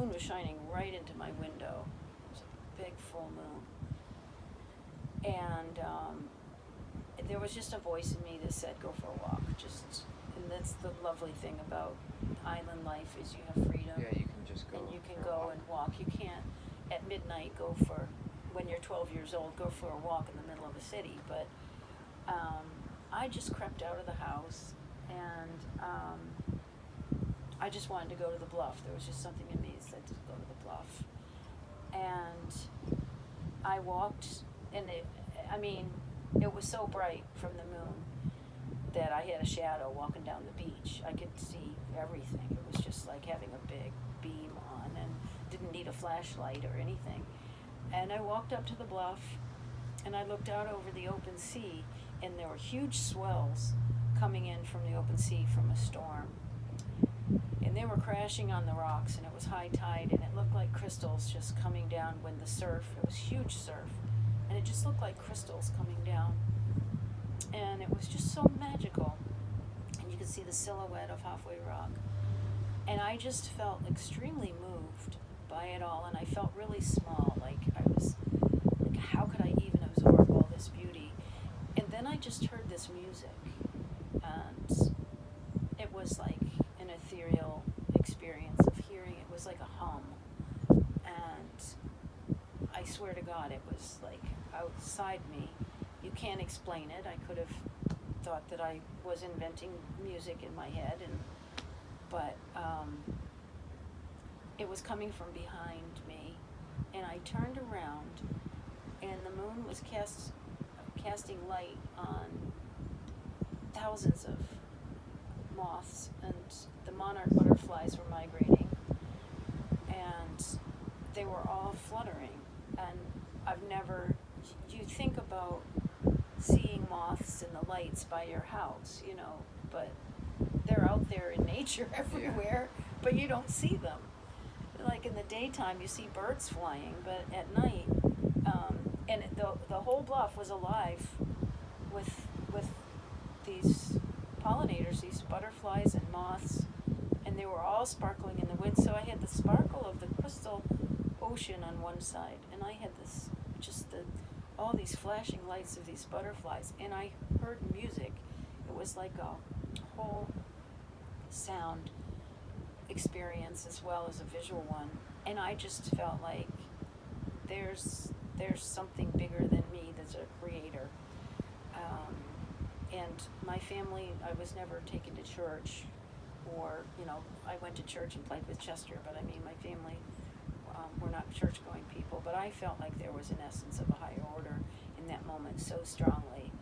moon was shining right into my window. It was a big full moon. And there was just a voice in me that said, go for a walk. And that's the lovely thing about island life is you have freedom. Yeah, you can just go. And you can for a go walk. and walk. You can't, at midnight, when you're 12 years old, go for a walk in the middle of a city. But I just crept out of the house, and I just wanted to go to the bluff. There was just something in me that said to go to the bluff. And I walked, and it was so bright from the moon that I had a shadow walking down the beach. I could see everything. It was just like having a big beam on, and didn't need a flashlight or anything. And I walked up to the bluff, and I looked out over the open sea, and there were huge swells coming in from the open sea from a storm. And they were crashing on the rocks, and it was high tide, and it looked like crystals just coming down when the surf, it was huge surf, and it just looked like crystals coming down. And it was just so magical. And you could see the silhouette of Halfway Rock. And I just felt extremely moved by it all, and I felt really small, like how could I even absorb all this beauty? And then I just heard this music, and it was like an ethereal experience of hearing. It was like a hum, and I swear to God, it was like outside me. You can't explain it. I could have thought that I was inventing music in my head, but it was coming from behind me, and I turned around, and the moon was casting light on thousands of moths, and the monarch butterflies were migrating, and they were all fluttering. And you think about seeing moths in the lights by your house, but they're out there in nature everywhere, but you don't see them. Like in the daytime, you see birds flying, but at night, and the whole bluff was alive with these pollinators, these butterflies and moths, and they were all sparkling in the wind. So I had the sparkle of the crystal ocean on one side, and I had all these flashing lights of these butterflies, and I heard music. It was like a whole sound experience as well as a visual one, and I just felt like there's something bigger than me that's a creator. And my family, I was never taken to church, or I went to church and played with Chester, but my family, we're not church-going people, but I felt like there was an essence of a higher order in that moment so strongly.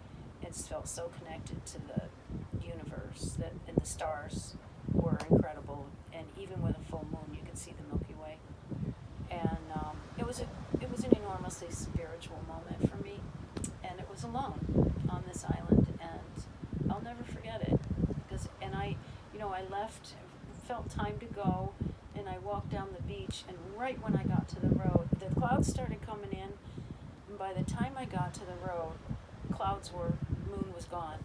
It felt so connected to the universe, and the stars were incredible, and even with a full moon you could see the Milky Way. And it was an enormously spiritual moment for me, and it was alone on this island, and I'll never forget it. I left, felt time to go, and I walked down the beach, and right when I got to the road, the clouds started coming in, and by the time I got to the road, moon was gone.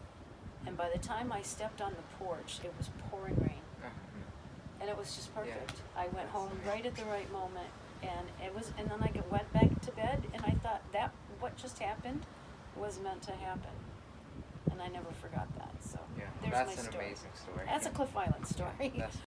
And by the time I stepped on the porch, it was pouring rain. And it was just perfect. Yeah. I went home right at the right moment, and then I went back to bed, and I thought that what just happened was meant to happen. And I never forgot that. So yeah, there's that's my story. An amazing story. That's a Cliff Island story. That's